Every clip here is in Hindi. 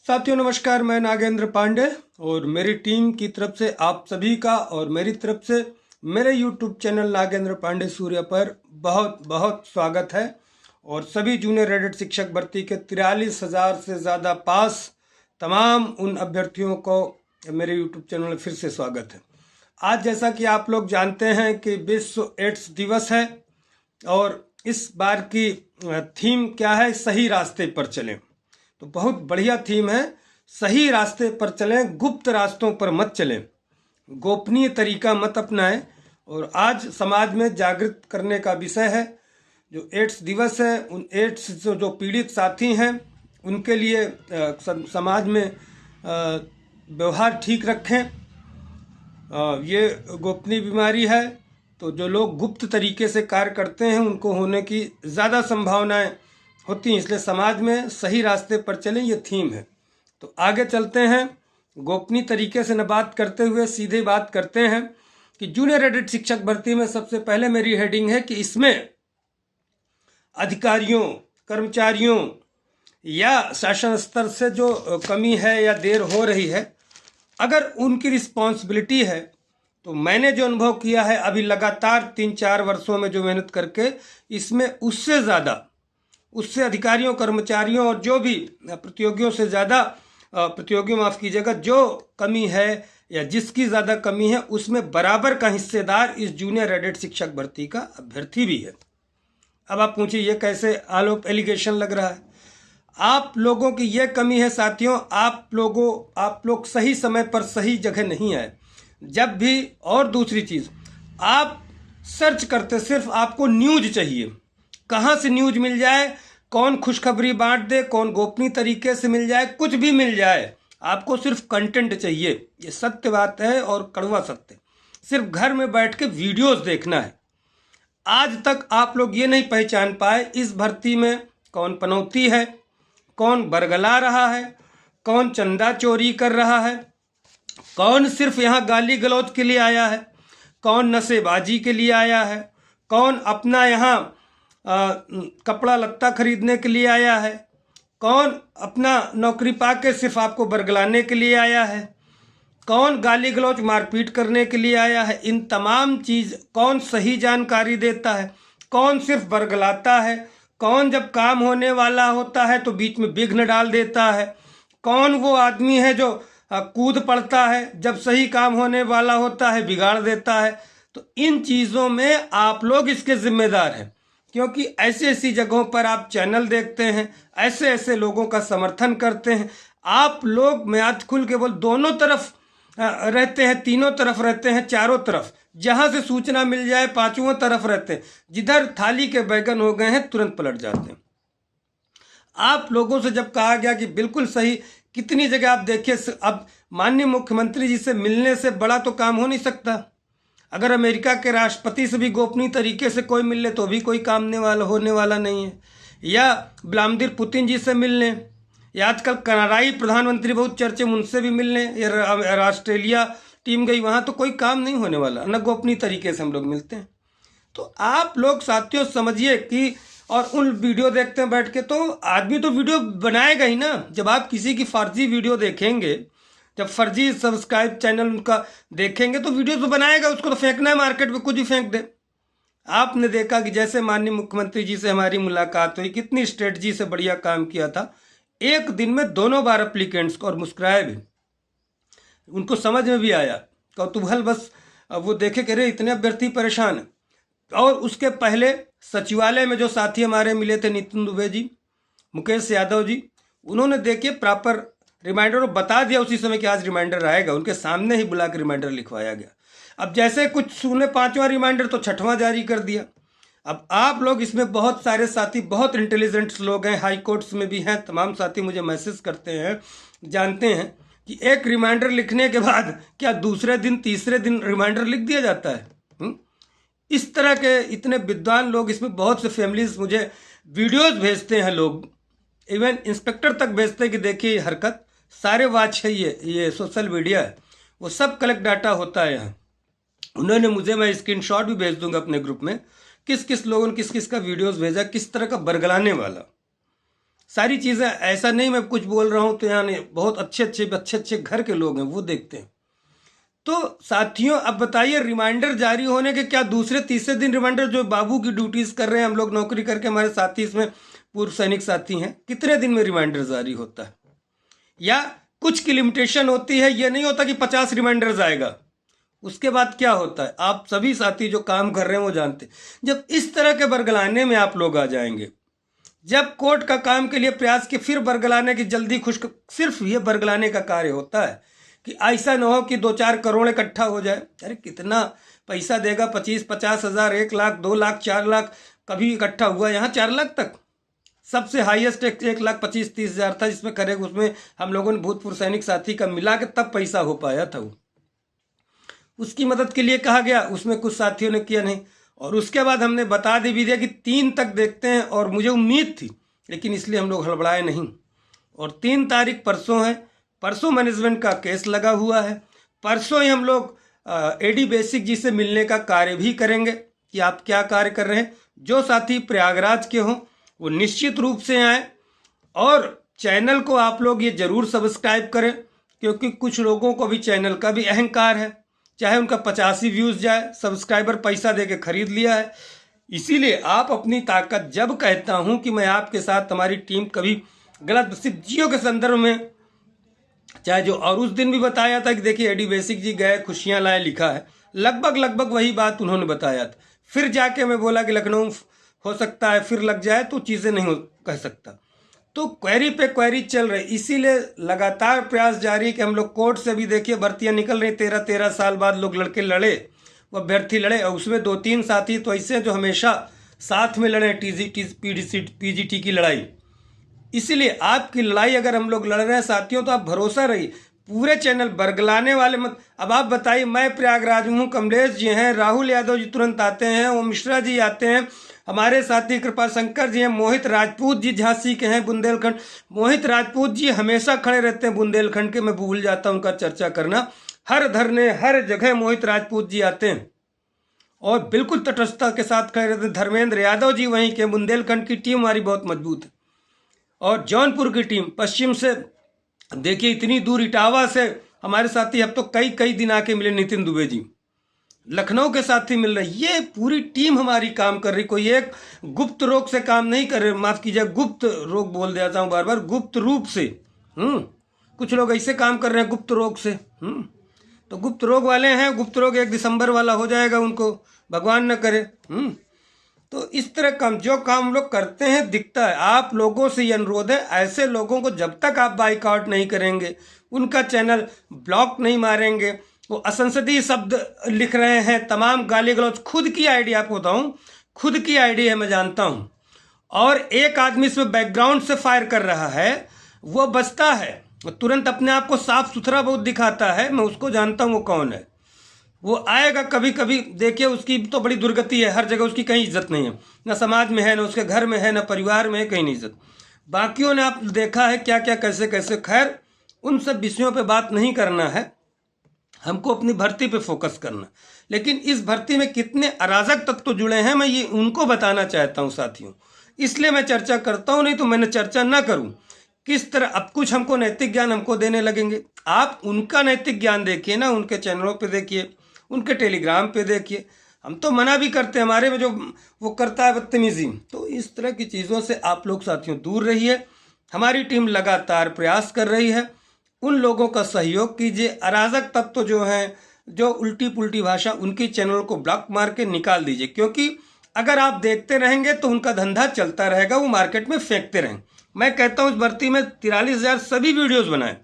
साथियों नमस्कार, मैं नागेंद्र पांडे और मेरी टीम की तरफ से आप सभी का और मेरी तरफ से मेरे YouTube चैनल नागेंद्र पांडे सूर्य पर बहुत बहुत स्वागत है। और सभी जूनियर एडेड शिक्षक भर्ती के 43,000 से ज़्यादा पास तमाम उन अभ्यर्थियों को मेरे YouTube चैनल में फिर से स्वागत है। आज जैसा कि आप लोग जानते हैं कि विश्व एड्स दिवस है और इस बार की थीम क्या है, सही रास्ते पर चलें। तो बहुत बढ़िया थीम है, सही रास्ते पर चलें, गुप्त रास्तों पर मत चलें, गोपनीय तरीका मत अपनाएं। और आज समाज में जागृत करने का विषय है। जो एड्स दिवस है, उन एड्स से जो पीड़ित साथी हैं उनके लिए समाज में व्यवहार ठीक रखें। ये गोपनीय बीमारी है, तो जो लोग गुप्त तरीके से कार्य करते हैं उनको होने की ज़्यादा संभावनाएं होती हैं, इसलिए समाज में सही रास्ते पर चलें, ये थीम है। तो आगे चलते हैं। गोपनीय तरीके से न बात करते हुए सीधे बात करते हैं कि जूनियर एडेड शिक्षक भर्ती में सबसे पहले मेरी हेडिंग है कि इसमें अधिकारियों, कर्मचारियों या शासन स्तर से जो कमी है या देर हो रही है, अगर उनकी रिस्पॉन्सिबिलिटी है, तो मैंने जो अनुभव किया है अभी लगातार 3-4 वर्षों में जो मेहनत करके, इसमें उससे अधिकारियों, कर्मचारियों और जो भी प्रतियोगियों से ज़्यादा, प्रतियोगियों माफ़ कीजिएगा, जो कमी है या जिसकी ज़्यादा कमी है उसमें बराबर का हिस्सेदार इस जूनियर एडेड शिक्षक भर्ती का अभ्यर्थी भी है। अब आप पूछिए ये कैसे आलोप एलिगेशन लग रहा है। आप लोगों की ये कमी है साथियों, आप लोग सही समय पर सही जगह नहीं आए। जब भी, और दूसरी चीज़, आप सर्च करते, सिर्फ आपको न्यूज चाहिए, कहाँ से न्यूज मिल जाए, कौन खुशखबरी बांट दे, कौन गोपनीय तरीके से मिल जाए, कुछ भी मिल जाए, आपको सिर्फ कंटेंट चाहिए। ये सत्य बात है और कड़वा सत्य। सिर्फ घर में बैठ के वीडियोस देखना है। आज तक आप लोग ये नहीं पहचान पाए इस भर्ती में कौन पनौती है, कौन बरगला रहा है, कौन चंदा चोरी कर रहा है, कौन सिर्फ यहाँ गाली गलौज के लिए आया है, कौन नशेबाजी के लिए आया है, कौन अपना यहाँ कपड़ा लत्ता खरीदने के लिए आया है, कौन अपना नौकरी पाके सिर्फ आपको बरगलाने के लिए आया है, कौन गाली गलौज मारपीट करने के लिए आया है। इन तमाम चीज़, कौन सही जानकारी देता है, कौन सिर्फ बरगलाता है, कौन जब काम होने वाला होता है तो बीच में विघ्न डाल देता है, कौन वो आदमी है जो कूद पड़ता है, जब सही काम होने वाला होता है बिगाड़ देता है। तो इन चीज़ों में आप लोग इसके जिम्मेदार हैं, क्योंकि ऐसी ऐसी जगहों पर आप चैनल देखते हैं, ऐसे ऐसे लोगों का समर्थन करते हैं। आप लोग, मैं आज खुल के बोल, दोनों तरफ रहते हैं, तीनों तरफ रहते हैं, चारों तरफ, जहां से सूचना मिल जाए पांचों तरफ रहते हैं। जिधर थाली के बैगन हो गए हैं तुरंत पलट जाते हैं। आप लोगों से जब कहा गया कि बिल्कुल सही, कितनी जगह आप देखिए, अब माननीय मुख्यमंत्री जी से मिलने से बड़ा तो काम हो नहीं सकता। अगर अमेरिका के राष्ट्रपति से भी गोपनीय तरीके से कोई मिल ले तो भी कोई काम होने वाला नहीं है। या व्लादिमीर पुतिन जी से मिल लें, या आजकल कनाडाई प्रधानमंत्री बहुत चर्चे में, उनसे भी मिल लें, या ऑस्ट्रेलिया टीम गई वहाँ, तो कोई काम नहीं होने वाला, न गोपनीय तरीके से हम लोग मिलते हैं। तो आप लोग साथियों समझिए कि, और उन वीडियो देखते हैं बैठ के, तो आदमी तो वीडियो बनाएगा ही ना। जब आप किसी की फर्जी वीडियो देखेंगे, जब फर्जी सब्सक्राइब चैनल उनका देखेंगे, तो वीडियो तो बनाएगा, उसको तो फेंकना है मार्केट में, कुछ भी फेंक दे। आपने देखा कि जैसे माननीय मुख्यमंत्री जी से हमारी मुलाकात हुई, कितनी स्ट्रेटजी से बढ़िया काम किया था। एक दिन में दोनों बार एप्लीकेंट्स को, और मुस्कुराए भी, उनको समझ में भी आया, कौतूहल बस वो देखे कि अरे इतने अभ्यर्थी परेशान है। और उसके पहले सचिवालय में जो साथी हमारे मिले थे, नितिन दुबे जी, मुकेश यादव जी, उन्होंने देखिए प्रॉपर रिमाइंडर बता दिया उसी समय कि आज रिमाइंडर आएगा, उनके सामने ही बुला के रिमाइंडर लिखवाया गया। अब जैसे कुछ सुने 5वां रिमाइंडर तो 6वां जारी कर दिया। अब आप लोग इसमें बहुत सारे साथी, बहुत इंटेलिजेंट लोग हैं, हाई कोर्ट्स में भी हैं, तमाम साथी मुझे मैसेज करते हैं, जानते हैं कि एक रिमाइंडर लिखने के बाद क्या दूसरे दिन, तीसरे दिन रिमाइंडर लिख दिया जाता है। इस तरह के इतने विद्वान लोग इसमें, बहुत से फैमिलीज मुझे वीडियोस भेजते हैं, लोग इवन इंस्पेक्टर तक भेजते हैं कि देखिए हरकत, सारे वाच है, ये सोशल मीडिया है, वो सब कलेक्ट डाटा होता है यहाँ। उन्होंने मुझे, मैं स्क्रीनशॉट भी भेज दूंगा अपने ग्रुप में, किस किस लोगों ने किस किस का वीडियोस भेजा, किस तरह का बरगलाने वाला। सारी चीज़ें, ऐसा नहीं मैं कुछ बोल रहा हूँ तो यानी बहुत अच्छे अच्छे घर के लोग हैं वो देखते हैं। तो साथियों अब बताइए, रिमाइंडर जारी होने के क्या दूसरे तीसरे दिन रिमाइंडर, जो बाबू की ड्यूटीज़ कर रहे हैं, हम लोग नौकरी करके, हमारे साथी इसमें पूर्व सैनिक साथी हैं, कितने दिन में रिमाइंडर जारी होता है? या कुछ की लिमिटेशन होती है, ये नहीं होता कि 50 रिमाइंडर्स आएगा। उसके बाद क्या होता है, आप सभी साथी जो काम कर रहे हैं वो जानते हैं। जब इस तरह के बरगलाने में आप लोग आ जाएंगे, जब कोर्ट का काम के लिए प्रयास के फिर बरगलाने की जल्दी खुश, सिर्फ ये बरगलाने का कार्य होता है कि ऐसा न हो कि 2-4 करोड़ इकट्ठा हो जाए। अरे कितना पैसा देगा, 25-50 हज़ार, 1 लाख, 2 लाख, 4 लाख, कभी इकट्ठा हुआ यहाँ 4 लाख तक। सबसे हाईएस्ट 1,25,30 हज़ार था जिसमें करेगा, उसमें हम लोगों ने भूतपूर्व सैनिक साथी का मिला के तब पैसा हो पाया था। वो उसकी मदद के लिए कहा गया, उसमें कुछ साथियों ने किया नहीं, और उसके बाद हमने बता भी दिया कि 3 तक देखते हैं, और मुझे उम्मीद थी, लेकिन इसलिए हम लोग हड़बड़ाए नहीं। और 3 तारीख परसों है, परसों मैनेजमेंट का केस लगा हुआ है, परसों ही हम लोग एडी बेसिक जी से मिलने का कार्य भी करेंगे कि आप क्या कार्य कर रहे हैं। जो साथी प्रयागराज के हों वो निश्चित रूप से आएँ, और चैनल को आप लोग ये ज़रूर सब्सक्राइब करें, क्योंकि कुछ लोगों को भी चैनल का भी अहंकार है, चाहे उनका 85 व्यूज़ जाए, सब्सक्राइबर पैसा दे के खरीद लिया है। इसीलिए आप अपनी ताकत, जब कहता हूं कि मैं आपके साथ, हमारी टीम कभी गलत, सिर्फ जियो के संदर्भ में, चाहे जो, और उस दिन भी बताया था कि देखिए एडी बेसिक जी गए, खुशियां लाए, लिखा है, लगभग वही बात उन्होंने बताया था। फिर जाके मैं बोला कि लखनऊ हो सकता है फिर लग जाए, तो चीज़ें नहीं कह सकता। तो क्वेरी पे क्वेरी चल रही, इसीलिए लगातार प्रयास जारी कि हम लोग कोर्ट से भी, देखिए भर्तियां निकल रही, 13 साल बाद लोग लड़के लड़े, वो अभ्यर्थी लड़े, और उसमें 2-3 साथी तो ऐसे जो हमेशा साथ में लड़े, पीजीटी की लड़ाई। इसीलिए आपकी लड़ाई अगर हम लोग लड़ रहे हैं साथियों, तो आप भरोसा रहिए, पूरे चैनल बरगलाने वाले मत। अब आप बताइए, मैं प्रयागराज हूँ, कमलेश जी हैं, राहुल यादव जी तुरंत आते हैं, ओम मिश्रा जी आते हैं, हमारे साथी कृपा शंकर जी हैं, मोहित राजपूत जी झांसी के हैं, बुंदेलखंड, मोहित राजपूत जी हमेशा खड़े रहते हैं बुंदेलखंड के, मैं भूल जाता हूं उनका चर्चा करना, हर धरने हर जगह मोहित राजपूत जी आते हैं और बिल्कुल तटस्थता के साथ खड़े रहते हैं। धर्मेंद्र यादव जी वहीं के, बुंदेलखंड की टीम हमारी बहुत मजबूत है, और जौनपुर की टीम पश्चिम से, देखिए इतनी दूर इटावा से हमारे साथी अब तो कई दिन आके मिले, नितिन दुबे जी, लखनऊ के साथी मिल रहे, ये पूरी टीम हमारी काम कर रही, कोई एक गुप्त रोग से काम नहीं कर रहे, माफ कीजिए गुप्त रोग बोल देता हूँ बार बार, गुप्त रूप से। कुछ लोग ऐसे काम कर रहे हैं गुप्त रोग से। तो गुप्त रोग वाले हैं, गुप्त रोग 1 दिसंबर वाला हो जाएगा उनको, भगवान न करे। तो इस तरह काम, जो काम हम लोग करते हैं दिखता है। आप लोगों से ये अनुरोध है, ऐसे लोगों को जब तक आप बाइकआउट नहीं करेंगे, उनका चैनल ब्लॉक नहीं मारेंगे, वो असंसदीय शब्द लिख रहे हैं, तमाम गाली गलौज, खुद की आईडी आपको बताऊं, खुद की आईडी है, मैं जानता हूं, और एक आदमी इसमें बैकग्राउंड से फायर कर रहा है, वो बचता है, तुरंत अपने आप को साफ सुथरा बहुत दिखाता है, मैं उसको जानता हूं वो कौन है। वो आएगा कभी कभी, देखिए उसकी तो बड़ी दुर्गति है, हर जगह उसकी कहीं इज्जत नहीं है, ना समाज में है, ना उसके घर में है, ना परिवार में है, कहीं नहीं इज्जत। बाकियों ने आप देखा है क्या क्या कैसे कैसे। खैर उन सब विषयों पे बात नहीं करना है, हमको अपनी भर्ती पे फोकस करना। लेकिन इस भर्ती में कितने अराजक तत्व जुड़े हैं, मैं ये उनको बताना चाहता हूँ साथियों, इसलिए मैं चर्चा करता हूँ, नहीं तो मैंने चर्चा ना करूँ। किस तरह अब कुछ हमको नैतिक ज्ञान हमको देने लगेंगे, आप उनका नैतिक ज्ञान देखिए ना, उनके चैनलों पे देखिए, उनके टेलीग्राम पे देखिए। हम तो मना भी करते हैं, हमारे में जो वो करता है बदतमीजी। तो इस तरह की चीज़ों से आप लोग साथियों दूर रहिए। हमारी टीम लगातार प्रयास कर रही है, उन लोगों का सहयोग कीजिए। अराजक तत्व जो हैं, जो उल्टी पुल्टी भाषा, उनकी चैनल को ब्लॉक मार के निकाल दीजिए, क्योंकि अगर आप देखते रहेंगे तो उनका धंधा चलता रहेगा, वो मार्केट में फेंकते रहेंगे। मैं कहता हूँ इस भर्ती में 43,000 सभी वीडियोस बनाएं,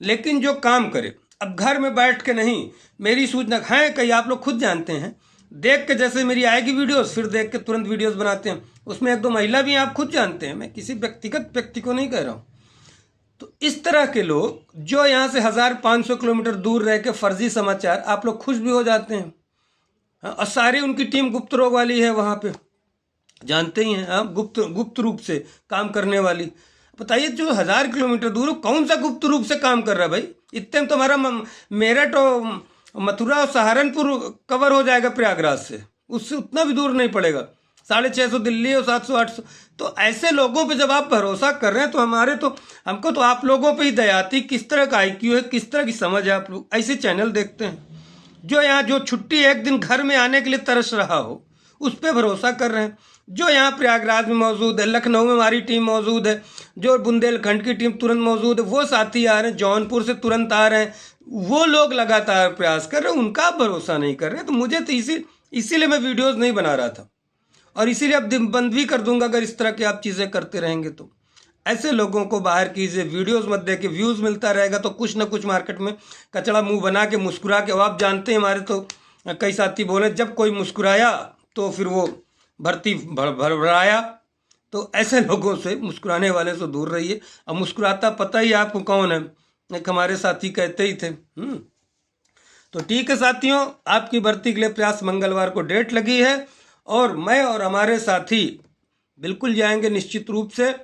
लेकिन जो काम करे, अब घर में बैठ के नहीं, मेरी सूचना है, कई आप लोग खुद जानते हैं, देख के जैसे मेरी आएगी वीडियोस, फिर देख के तुरंत वीडियोस बनाते हैं, उसमें 1-2 महिला भी आप खुद जानते हैं, मैं किसी व्यक्तिगत व्यक्ति को नहीं कह रहा हूँ। तो इस तरह के लोग जो यहाँ से 1500 किलोमीटर दूर रह के फर्जी समाचार, आप लोग खुश भी हो जाते हैं, और सारी उनकी टीम गुप्त रोग वाली है वहाँ पे, जानते ही हैं आप, गुप्त रूप से काम करने वाली। बताइए जो 1000 किलोमीटर दूर, कौन सा गुप्त रूप से काम कर रहा है भाई? इतने में तो हमारा मेरठ और मथुरा और सहारनपुर कवर हो जाएगा प्रयागराज से, उससे उतना भी दूर नहीं पड़ेगा। 650 दिल्ली और 700-800। तो ऐसे लोगों पे जब आप भरोसा कर रहे हैं तो हमको तो आप लोगों पे ही दया आती। किस तरह का IQ है, किस तरह की समझ है। आप लोग ऐसे चैनल देखते हैं जो यहाँ जो छुट्टी एक दिन घर में आने के लिए तरस रहा हो, उस पर भरोसा कर रहे हैं। जो यहाँ प्रयागराज में मौजूद है, लखनऊ में हमारी टीम मौजूद है, जो बुंदेलखंड की टीम तुरंत मौजूद है, वो साथी आ रहे हैं, जौनपुर से तुरंत आ रहे हैं, वो लोग लगातार प्रयास कर रहे हैं, उनका आप भरोसा नहीं कर रहे। तो मुझे तो इसीलिए मैं वीडियोज़ नहीं बना रहा था, और इसीलिए अब बंद भी कर दूंगा अगर इस तरह की आप चीज़ें करते रहेंगे तो। ऐसे लोगों को बाहर कीजिए, वीडियोस मत देखिए, व्यूज़ मिलता रहेगा तो कुछ ना कुछ मार्केट में कचड़ा मुंह बना के मुस्कुरा के। आप जानते हैं हमारे तो कई साथी बोले जब कोई मुस्कुराया तो फिर वो भर्ती भरभराया। तो ऐसे लोगों से, मुस्कुराने वाले से दूर रहिए। अब मुस्कुराता पता ही आपको कौन है, एक हमारे साथी कहते ही थे। तो ठीक है साथियों, आपकी भर्ती के लिए प्रयास मंगलवार को डेट लगी है, और मैं और हमारे साथी बिल्कुल जाएंगे निश्चित रूप से।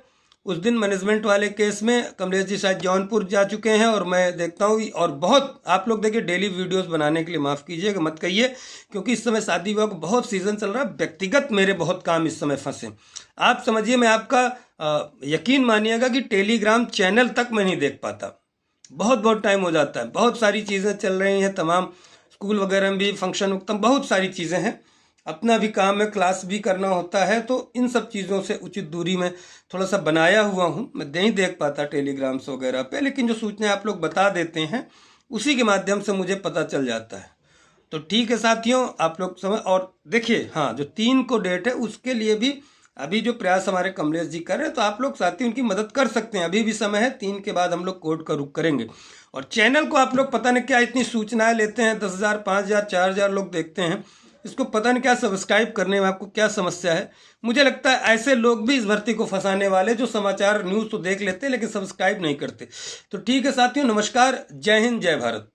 उस दिन मैनेजमेंट वाले केस में कमलेश जी शायद जौनपुर जा चुके हैं, और मैं देखता हूँ। और बहुत आप लोग देखिए डेली वीडियोस बनाने के लिए माफ़ कीजिएगा, मत कहिए, क्योंकि इस समय शादी विवाह का बहुत सीज़न चल रहा है। व्यक्तिगत मेरे बहुत काम इस समय फंसे। आप समझिए, मैं आपका यकीन मानिएगा कि टेलीग्राम चैनल तक मैं नहीं देख पाता। बहुत टाइम हो जाता है, बहुत सारी चीज़ें चल रही हैं, तमाम स्कूल वगैरह में भी फंक्शन उत्तम, बहुत सारी चीज़ें हैं, अपना भी काम है, क्लास भी करना होता है। तो इन सब चीज़ों से उचित दूरी में थोड़ा सा बनाया हुआ हूँ। मैं नहीं देख पाता टेलीग्राम्स वगैरह पे, लेकिन जो सूचनाएं आप लोग बता देते हैं उसी के माध्यम से मुझे पता चल जाता है। तो ठीक है साथियों, आप लोग समझ। और देखिए, हाँ, जो 3 को डेट है उसके लिए भी अभी जो प्रयास हमारे कमलेश जी कर रहे हैं, तो आप लोग साथी उनकी मदद कर सकते हैं। अभी भी समय है, 3 के बाद हम लोग कोर्ट का रुख करेंगे। और चैनल को आप लोग पता नहीं क्या इतनी सूचनाएं लेते हैं, 10,000, 5,000, 4,000 लोग देखते हैं इसको, पता नहीं क्या सब्सक्राइब करने में आपको क्या समस्या है। मुझे लगता है ऐसे लोग भी इस भर्ती को फंसाने वाले, जो समाचार न्यूज़ तो देख लेते हैं लेकिन सब्सक्राइब नहीं करते। तो ठीक है साथियों, नमस्कार, जय हिंद, जय भारत।